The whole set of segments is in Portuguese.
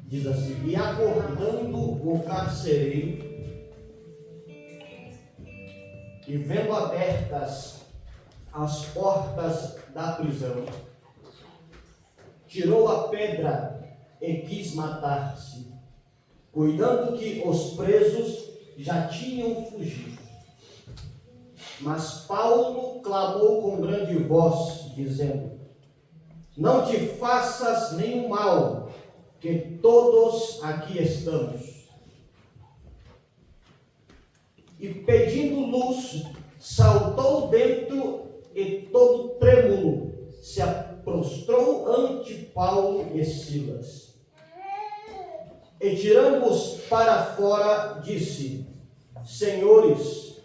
Diz assim: e acordando o carcereiro, e vendo abertas as portas da prisão, tirou a pedra e quis matar-se, cuidando que os presos já tinham fugido. Mas Paulo clamou com grande voz, dizendo: não te faças nenhum mal, que todos aqui estamos. E pedindo luz, saltou dentro e todo trêmulo se prostrou ante Paulo e Silas. E tirando-os para fora, disse: senhores,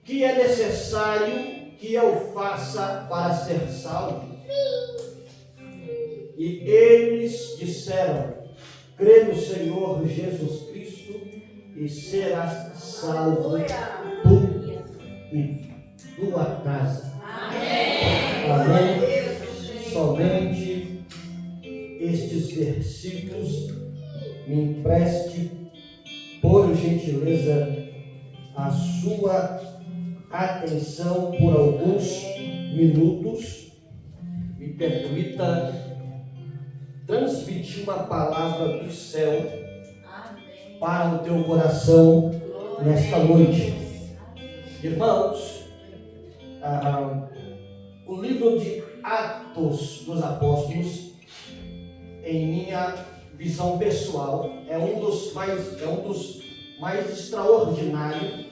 que é necessário que eu faça para ser salvo? E eles disseram: crê no Senhor Jesus Cristo e serás salvo, tu e tua casa. Amém. Amém. Somente estes versículos me empreste, por gentileza, a sua atenção por alguns minutos. Me permita transmitir uma palavra do céu para o teu coração nesta noite. Irmãos, o livro de Atos dos Apóstolos, em minha visão pessoal, é um dos mais extraordinários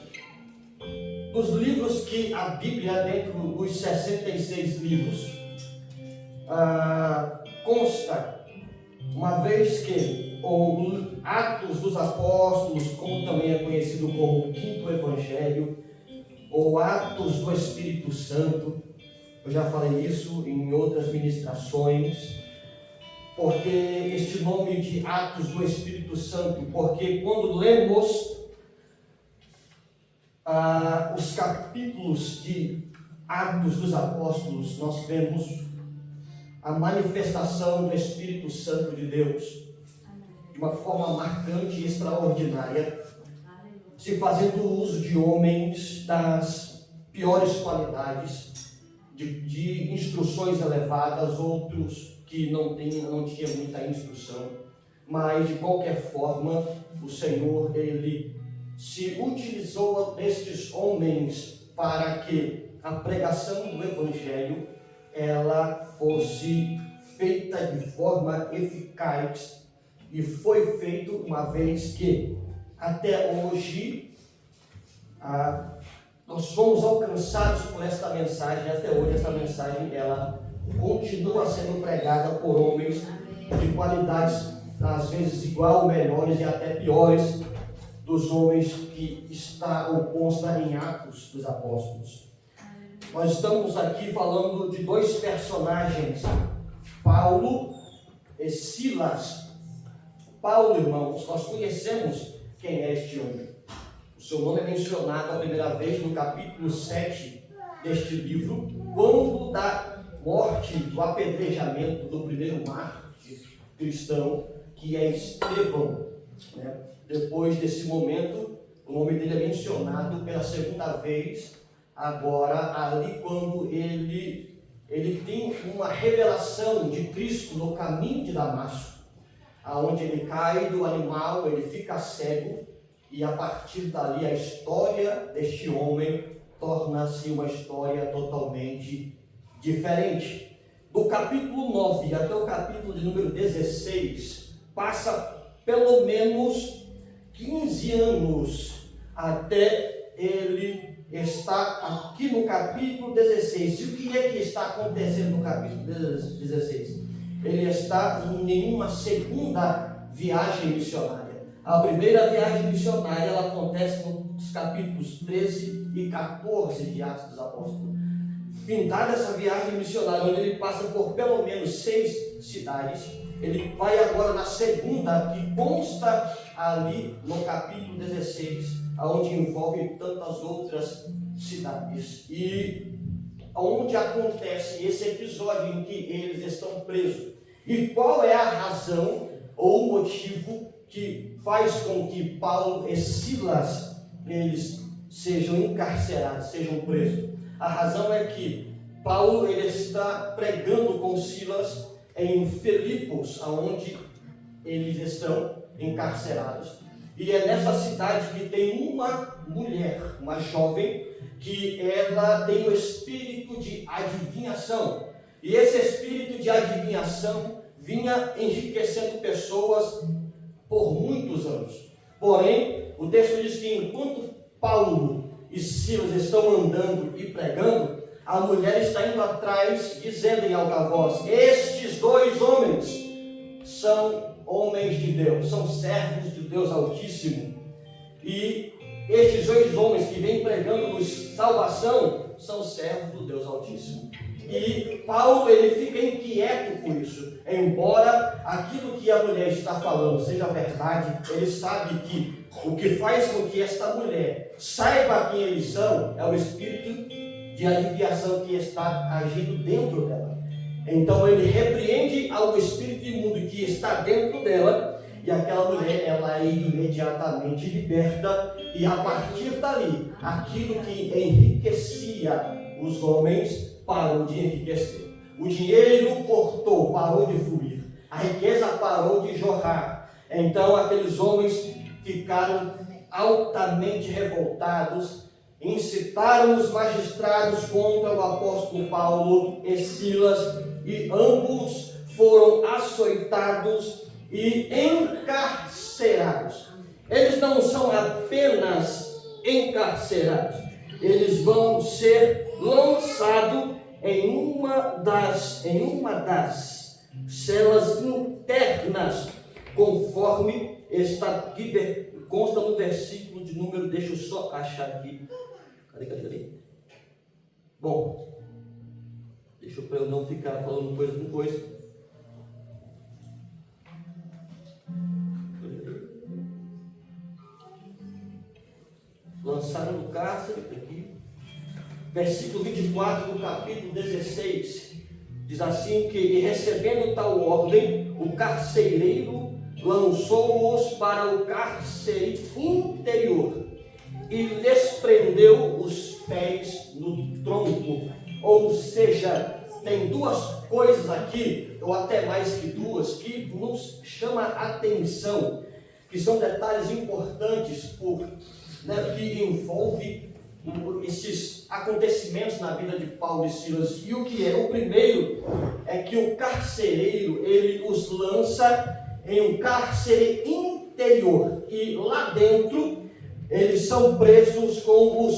dos livros que a Bíblia, dentro dos 66 livros, consta, uma vez que o Atos dos Apóstolos, como também é conhecido como o Quinto Evangelho, ou Atos do Espírito Santo, eu já falei isso em outras ministrações, porque este nome de Atos do Espírito Santo, porque quando lemos os capítulos de Atos dos Apóstolos, nós vemos a manifestação do Espírito Santo de Deus de uma forma marcante e extraordinária, se fazendo uso de homens das piores qualidades, de instruções elevadas, outros que não tinham muita instrução, mas de qualquer forma o Senhor, Ele se utilizou destes homens para que a pregação do Evangelho ela fosse feita de forma eficaz, e foi feito uma vez que até hoje nós fomos alcançados por esta mensagem. Até hoje essa mensagem ela continua sendo pregada por homens de qualidades às vezes igual ou melhores e até piores dos homens que consta em Atos dos Apóstolos. Nós estamos aqui falando de dois personagens, Paulo e Silas. Paulo, irmãos, nós conhecemos quem é este homem. O seu nome é mencionado a primeira vez no capítulo 7 deste livro, quando da morte, do apedrejamento do primeiro mártir cristão, que é Estevão, né? Depois desse momento, o nome dele é mencionado pela segunda vez, agora ali quando ele tem uma revelação de Cristo no caminho de Damasco, aonde ele cai do animal, ele fica cego, e a partir dali a história deste homem torna-se uma história totalmente diferente. Do capítulo 9 até o capítulo de número 16, passa pelo menos 15 anos até ele estar aqui no capítulo 16. E o que é que está acontecendo no capítulo 16? Ele está em uma segunda viagem missionária. A primeira viagem missionária ela acontece nos capítulos 13 e 14 de Atos dos Apóstolos. Findada essa viagem missionária, onde ele passa por pelo menos 6 cidades, ele vai agora na segunda, que consta ali no capítulo 16, onde envolve tantas outras cidades. E onde acontece esse episódio em que eles estão presos. E qual é a razão ou o motivo que faz com que Paulo e Silas eles sejam encarcerados, sejam presos? A razão é que Paulo ele está pregando com Silas em Filipos, onde eles estão encarcerados. E é nessa cidade que tem uma mulher, uma jovem, que ela tem o espírito de adivinhação. E esse espírito de adivinhação vinha enriquecendo pessoas por muitos anos. Porém, o texto diz que enquanto Paulo e Silas estão andando e pregando, a mulher está indo atrás, dizendo em alta voz: estes dois homens são homens de Deus, são servos de Deus Altíssimo. E estes dois homens que vêm pregando-nos salvação são servos do Deus Altíssimo. E Paulo ele fica inquieto com isso. Embora aquilo que a mulher está falando seja verdade, ele sabe que o que faz com que esta mulher saiba quem eles são é o espírito de adivinhação que está agindo dentro dela. Então ele repreende ao espírito imundo que está dentro dela, e aquela mulher ela é imediatamente liberta, e a partir dali, aquilo que enriquecia os homens parou de enriquecer. O dinheiro cortou, parou de fluir. A riqueza parou de jorrar. Então aqueles homens ficaram altamente revoltados, incitaram os magistrados contra o apóstolo Paulo e Silas, e ambos foram açoitados e encarcerados. Eles não são apenas encarcerados, eles vão ser lançados em uma das celas internas, conforme está consta no versículo de número, deixa eu só achar aqui. Cadê? Bom, deixa eu não ficar falando coisa com coisa. Lançaram no cárcere, aqui. Versículo 24 do capítulo 16, diz assim que, e recebendo tal ordem, o carcereiro lançou-os para o cárcere interior e lhes prendeu os pés no tronco. Ou seja, tem duas coisas aqui, ou até mais que duas, que nos chama a atenção, que são detalhes importantes que envolvem esses acontecimentos na vida de Paulo e Silas. E o que é? O primeiro é que o carcereiro, ele os lança em um cárcere interior, e lá dentro eles são presos com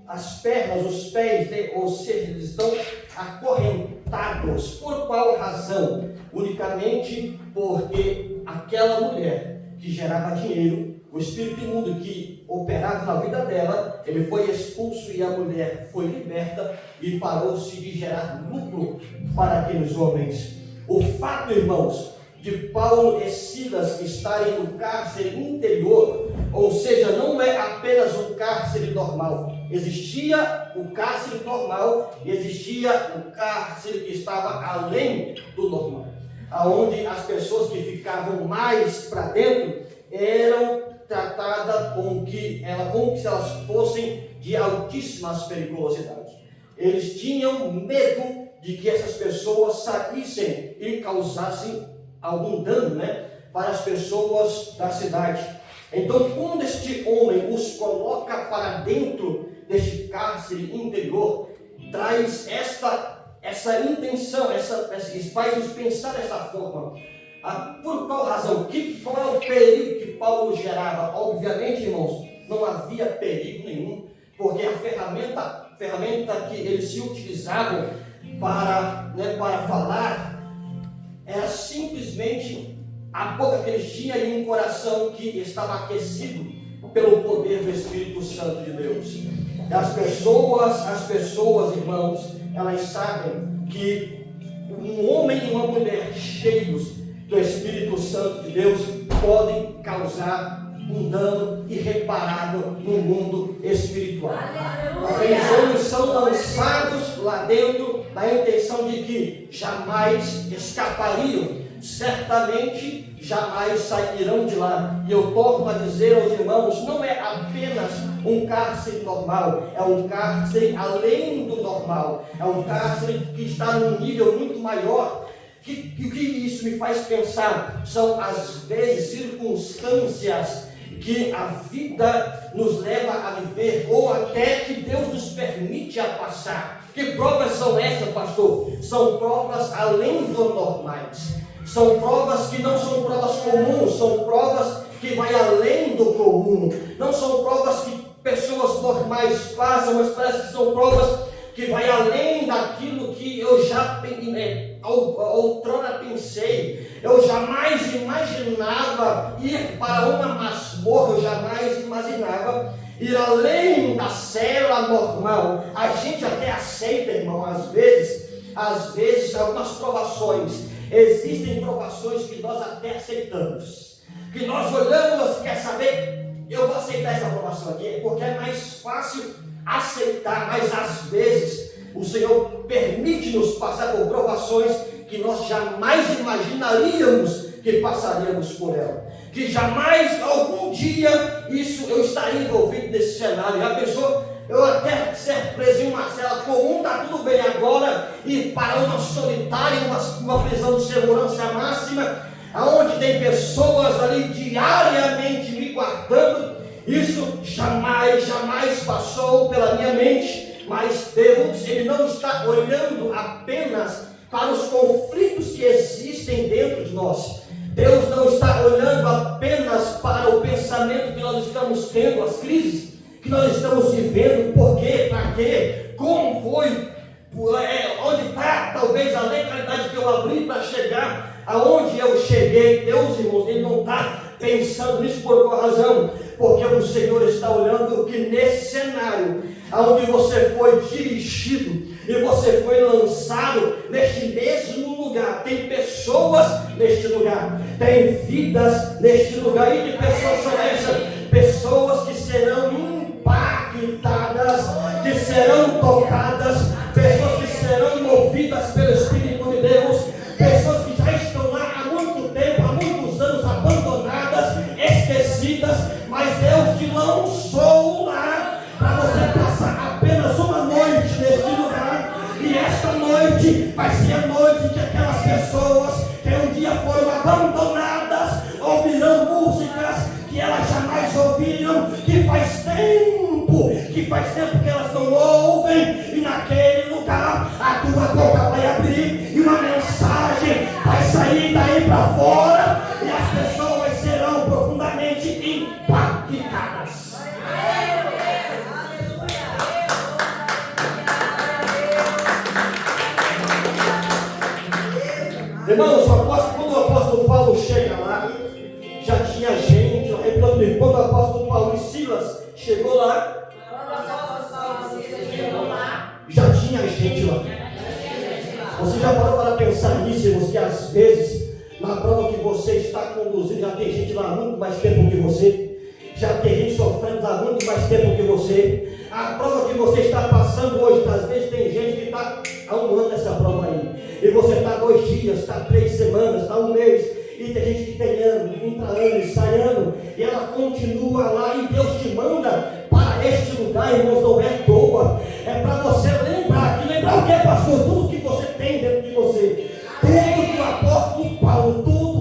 as pernas, os pés, ou seja, eles estão acorrentados. Por qual razão? Unicamente porque aquela mulher que gerava dinheiro, o espírito imundo que operava na vida dela, ele foi expulso e a mulher foi liberta, e parou-se de gerar lucro para aqueles homens. O fato, irmãos, de Paulo e Silas estarem no cárcere interior, ou seja, não é apenas um cárcere normal. Existia o cárcere normal e existia o cárcere que estava além do normal, aonde as pessoas que ficavam mais para dentro eram tratadas como se elas fossem de altíssimas periculosidades. Eles tinham medo de que essas pessoas saíssem e causassem algum dano, para as pessoas da cidade. Então, quando este homem os coloca para dentro deste cárcere interior, traz essa intenção, faz-nos pensar dessa forma. Por qual razão? Qual é o perigo que Paulo gerava? Obviamente, irmãos, não havia perigo nenhum, porque a ferramenta que eles se utilizavam para falar era simplesmente a boca que eles tinham e um coração que estava aquecido pelo poder do Espírito Santo de Deus. As pessoas, irmãos, elas sabem que um homem e uma mulher cheios do Espírito Santo de Deus podem causar um dano irreparável no mundo espiritual. Aqueles homens são lançados lá dentro na intenção de que jamais escapariam, certamente jamais sairão de lá. E eu torno a dizer aos irmãos, não é apenas um cárcere normal, é um cárcere além do normal, é um cárcere que está num nível muito maior. O que isso me faz pensar? São às vezes circunstâncias que a vida nos leva a viver, ou até que Deus nos permite a passar. Que provas são essas, pastor? São provas além do normais. São provas que não são provas comuns, são provas que vai além do comum. Não são provas que pessoas normais passam, mas parece que são provas que vai além daquilo que eu já outrora pensei. Eu jamais imaginava ir para uma masmorra, eu jamais imaginava ir além da cela normal. A gente até aceita, irmão, às vezes algumas provações. Existem provações que nós até aceitamos, que nós olhamos, quer saber, eu vou aceitar essa provação aqui, porque é mais fácil aceitar, mas às vezes o Senhor permite-nos passar por provações que nós jamais imaginaríamos que passaríamos por ela, que jamais algum dia eu estaria envolvido nesse cenário. Já pensou? Eu até ser preso em uma cela comum, está tudo bem agora, e para uma solitária, uma prisão de segurança máxima, aonde tem pessoas ali diariamente me guardando. Isso jamais passou pela minha mente. Mas Deus, Ele não está olhando apenas para os conflitos que existem dentro de nós. Deus não está olhando apenas para o pensamento que nós estamos tendo, as crises que nós estamos vivendo. Por quê? Para quê? Como foi? Onde está talvez a legalidade que eu abri para chegar aonde eu cheguei? Deus, irmãos, Ele não está pensando nisso por qual razão? Porque o Senhor está olhando que nesse cenário, aonde você foi dirigido e você foi lançado neste mesmo lugar, tem pessoas neste lugar, tem vidas neste lugar. E que pessoas são essas? Pessoas que serão impactadas, que serão tocadas, pessoas que serão movidas pelo Espírito de Deus, pessoas que já estão lá há muito tempo, há muitos anos, abandonadas, esquecidas, mas Deus te lançou lá para você passar apenas uma noite neste lugar. E esta noite vai ser a noite que aquelas pessoas que um dia foram abandonadas ouvirão músicas que elas jamais ouviram, que faz tempo que elas não ouvem, e naquele lugar a tua boca vai abrir e uma mensagem vai sair daí para fora, e as pessoas serão profundamente impactadas. Irmãos, quando o apóstolo Paulo chega lá, já tinha gente, quando o apóstolo Paulo e Silas chegou lá, já tinha gente lá. Você já parou para pensar nisso, irmãos, que às vezes na prova que você está conduzindo já tem gente lá há muito mais tempo que você, já tem gente sofrendo há muito mais tempo que você. A prova que você está passando hoje, às vezes tem gente que está há um ano nessa prova aí, e você está 2 dias, está 3 semanas, está 1 mês. E tem gente que tem ano, entra ano e sai ano, e ela continua lá, e Deus te manda para este lugar, irmãos, não é à toa, é para você lembrar o que, pastor? Tudo que você tem dentro de você, tudo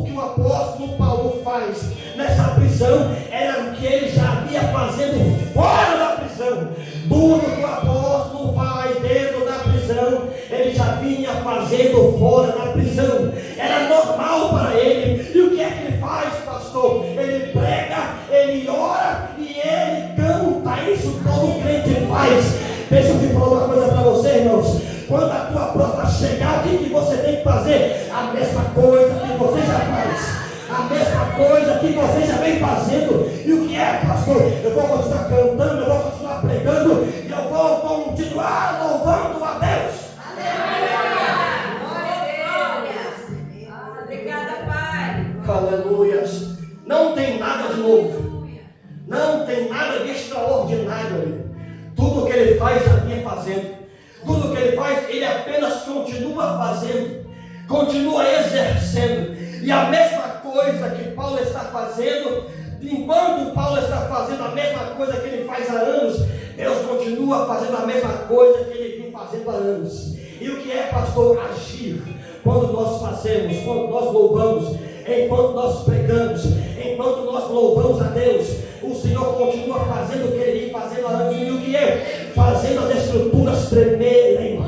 que o apóstolo Paulo faz nessa prisão, era o que ele já havia fazendo fora da prisão. Tudo que o apóstolo faz dentro da prisão, ele já vinha fazendo fora da prisão, era normal para ele. E o que é que ele faz, pastor? Ele prega, ele ora e ele canta. Isso todo crente faz. Deixa eu te falar uma coisa para você, irmãos. Quando a tua prova chegar, o que você tem que fazer? A mesma coisa que você já faz, a mesma coisa que você já vem fazendo. E o que é, pastor? Eu vou continuar cantando, eu vou continuar pregando, e eu vou continuar louvando a Deus. Aleluia. Não tem nada de novo. Não tem nada de extraordinário ali. Tudo que ele faz já vinha fazendo. Tudo que ele faz, ele apenas continua fazendo, continua exercendo. E a mesma coisa que Paulo está fazendo, enquanto Paulo está fazendo a mesma coisa que ele faz há anos, Deus continua fazendo a mesma coisa que ele vem fazendo há anos. E o que é, pastor? Agir. Quando nós fazemos, quando nós louvamos, enquanto nós pregamos, enquanto nós louvamos a Deus, o Senhor continua fazendo o que ele vem fazendo há anos. E o que é? Fazendo as estruturas tremerem,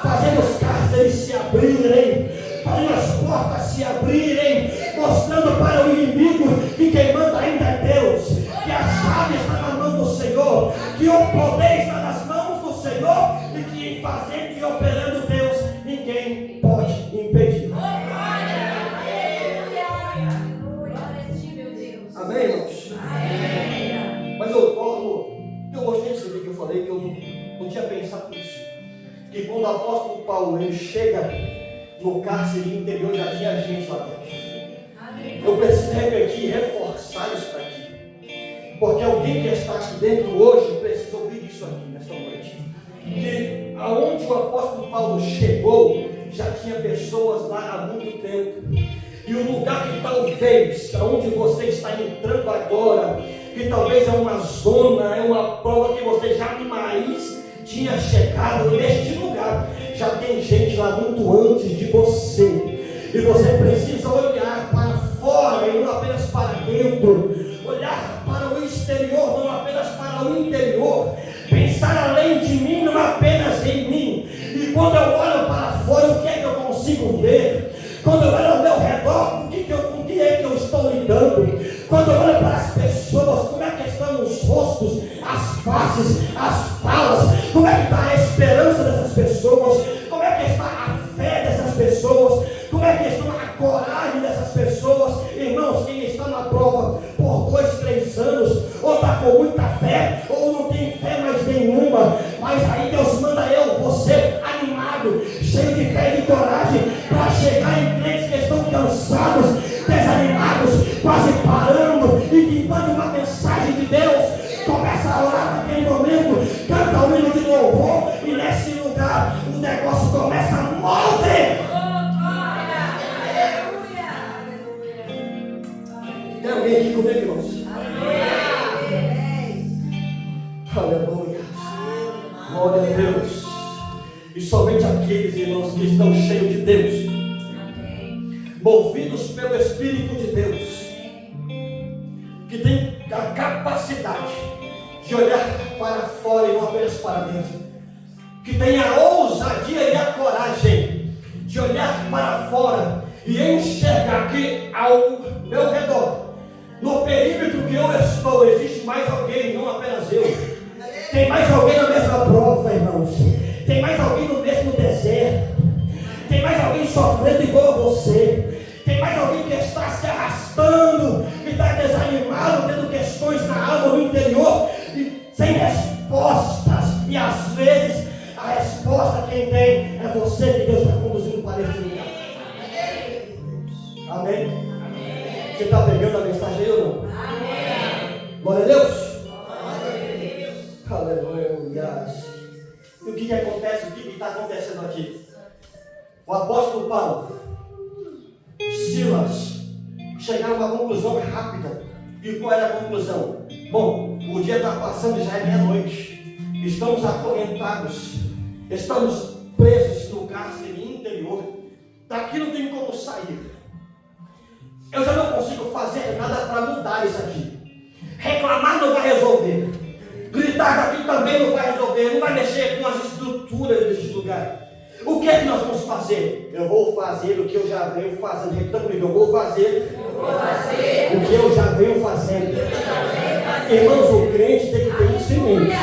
fazendo os cárceres se abrirem, fazendo as portas se abrirem, mostrando para o inimigo que quem manda ainda é Deus, que a chave está na mão do Senhor, que o poder está nas mãos do Senhor, e que em fazendo e operando Deus, ninguém pode impedir. Amém, irmãos? Mas eu gostei disso aqui que eu falei, que eu não tinha pensado nisso. Que quando o apóstolo Paulo ele chega no cárcere interior, já tinha gente lá dentro. Eu preciso repetir e reforçar isso aqui. Porque alguém que está aqui dentro hoje precisa ouvir isso aqui nesta noite. Que aonde o apóstolo Paulo chegou, já tinha pessoas lá há muito tempo. E o lugar que talvez, aonde você está entrando agora, que talvez é uma zona, é uma prova que você jamais tinha chegado neste lugar. Já tem gente lá muito antes de você. E você precisa olhar para fora e não apenas para dentro. Olhar para o exterior, não apenas para o interior. Pensar além de mim, não apenas em mim. E quando eu olho para fora, o que é que eu consigo ver? Quando eu olho ao meu redor, com que é que eu estou lidando? Quando eu olho para as pessoas, como é que estão os rostos, as faces, as falas? Como é que está a esperança dessas pessoas? Como é que está a fé dessas pessoas? Como é que está a coragem dessas pessoas? Irmãos, quem está na prova por 2, 3 anos, ou está com muita fé, ou não tem fé mais nenhuma, mas aí Deus manda você animado, cheio de fé e de coragem, para chegar em crentes que estão cansados, desanimados, quase parando, e que manda uma mensagem de Deus. Começa a orar naquele momento, canta o hino de louvor, e nesse lugar o negócio começa a mover. Tem alguém aqui comigo, irmãos? Aleluia. Glória a Deus. E somente aqueles, irmãos, que estão cheios de Deus, movidos pelo Espírito de Deus, que tem a capacidade de olhar para fora e não apenas para dentro, que tem a ousadia e a coragem de olhar para fora e enxergar que ao meu redor, no perímetro que eu estou, existe mais alguém, não apenas eu. Tem mais alguém na mesma prova, irmãos. Tem mais alguém no mesmo deserto. Tem mais alguém sofrendo igual a você. Tem mais alguém que está se arrastando, que está desanimado, tendo questões na alma, no interior, e sem respostas. E às vezes a resposta quem tem é você, que Deus está conduzindo para este lugar. Amém? Você está pegando a mensagem aí ou não? Amém. Glória a Deus. Aleluia. E o que acontece? O que está acontecendo aqui? O apóstolo Paulo, Silas, chegaram a uma conclusão rápida. E qual era a conclusão? Bom, o dia está passando, já é meia-noite. Estamos acorrentados. Estamos presos no cárcere interior. Daqui não tem como sair. Eu já não consigo fazer nada para mudar isso aqui. Reclamar não vai resolver. Gritar daqui também não vai resolver. Não vai mexer com as estruturas deste lugar. O que é que nós vamos fazer? Eu vou fazer o que eu já venho fazendo. Repita comigo. Eu vou fazer o que eu já venho fazendo. Irmãos, o crente tem que ter isso em mente.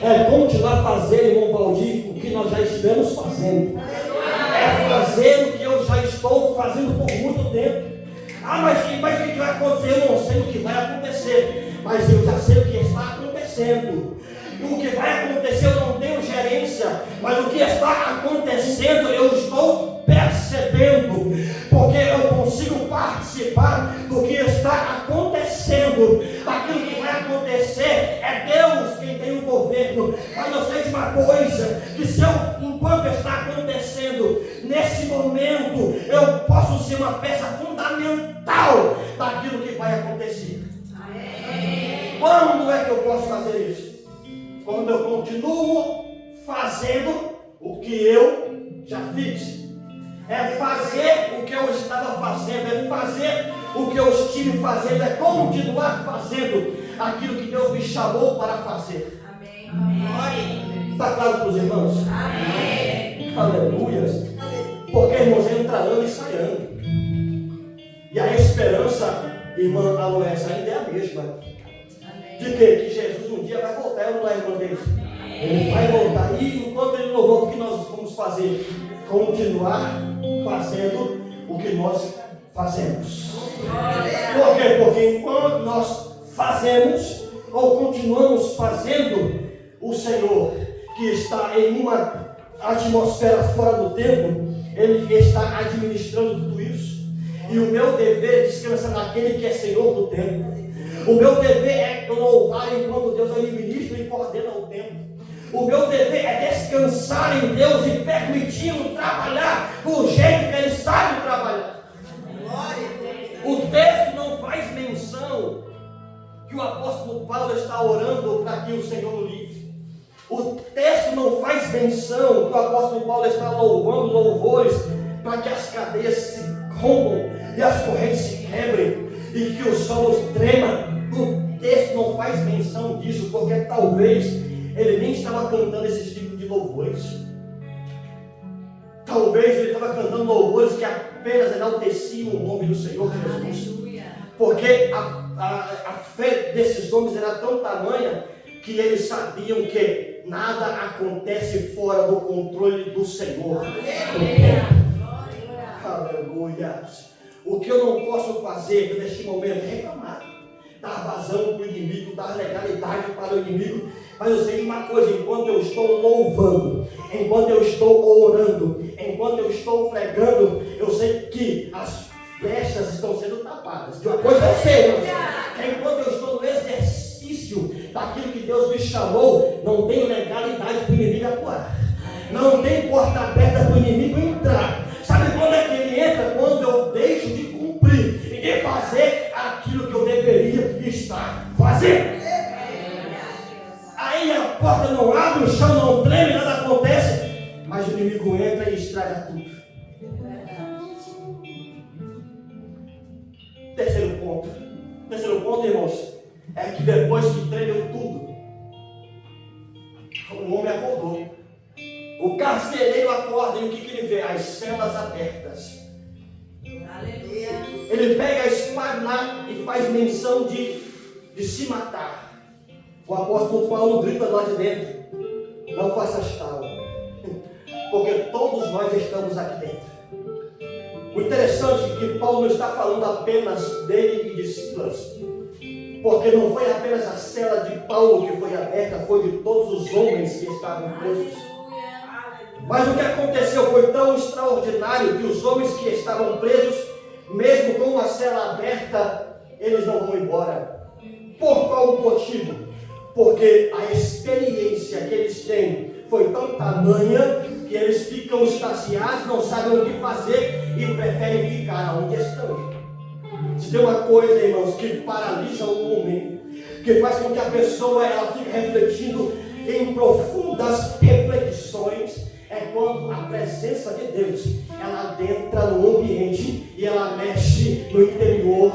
É continuar fazendo, irmão Valdir, o que nós já estamos fazendo. É fazer o que eu já estou fazendo por muito tempo. Mas o que vai acontecer? Eu não sei o que vai acontecer, mas eu já sei o que está acontecendo. O que vai acontecer eu não tenho gerência, mas o que está acontecendo eu estou percebendo, porque eu consigo participar do que está acontecendo, daquilo que vai acontecer É Deus quem tem o governo. Mas eu sei de uma coisa, que se eu, enquanto está acontecendo, nesse momento, eu posso ser uma peça fundamental daquilo que vai acontecer. Quando é que eu posso fazer isso? Quando eu continuo fazendo o que eu já fiz. É fazer o que eu estava fazendo, é fazer o que eu estive fazendo, é continuar fazendo aquilo que Deus me chamou para fazer. Amém. Está claro para os irmãos? Amém. Aleluia. Porque, irmãos, entra ano e sai ano. E a esperança, irmã Aloés, ainda é a mesma. De que Jesus um dia vai voltar, eu não é, irmã deles? Ele vai voltar. E enquanto ele não volta, o que nós vamos fazer? Continuar fazendo o que nós fazemos. Por quê? Porque enquanto nós fazemos ou continuamos fazendo, o Senhor, que está em uma atmosfera fora do tempo, Ele está administrando tudo isso. E o meu dever é descansar naquele que é Senhor do tempo. O meu dever é louvar enquanto Deus administra e coordena o tempo. O meu dever é descansar em Deus e permiti-lo trabalhar do jeito que Ele sabe trabalhar. O texto não faz menção que o apóstolo Paulo está orando para que o Senhor o livre. O texto não faz menção que o apóstolo Paulo está louvando louvores para que as cadeias se rompam e as correntes se quebrem e que os solos tremam. O texto não faz menção disso, porque talvez ele nem estava cantando esse tipo de louvores. Talvez ele estava cantando louvores que apenas enalteciam o nome do Senhor Jesus. Porque a fé desses homens era tão tamanha que eles sabiam que nada acontece fora do controle do Senhor. Aleluia. O que eu não posso fazer neste momento é reclamar, dar vazão para o inimigo, dar legalidade para o inimigo. Mas eu sei de uma coisa: enquanto eu estou louvando, enquanto eu estou orando, enquanto eu estou pregando, eu sei que as brechas estão sendo tapadas. De uma coisa eu sei, que enquanto eu estou no exercício daquilo que Deus me chamou, não tem legalidade para o inimigo atuar, não tem porta aberta para o inimigo entrar. Sabe quando é que ele entra? Quando eu deixo de cumprir e de fazer aquilo que eu deveria estar fazendo. Aí a porta não abre, o chão não treme, nada acontece, mas o inimigo entra e estraga tudo. Terceiro ponto, irmãos, é que depois que tremeu tudo, o homem acordou. O carcereiro acorda e o que ele vê? As celas abertas. Aleluia. Ele pega a espada lá e faz menção de se matar. O apóstolo Paulo grita lá de dentro: não faças tal, porque todos nós estamos aqui dentro. O interessante é que Paulo não está falando apenas dele e de Silas, porque não foi apenas a cela de Paulo que foi aberta, foi de todos os homens que estavam presos. Mas o que aconteceu foi tão extraordinário que os homens que estavam presos, mesmo com a cela aberta, eles não vão embora. Por qual motivo? Porque a experiência que eles têm foi tão tamanha que eles ficam extasiados, não sabem o que fazer e preferem ficar onde estão. Se tem uma coisa, irmãos, que paralisa o homem, que faz com que a pessoa ela fique refletindo em profundas reflexões, é quando a presença de Deus ela adentra no ambiente e ela mexe no interior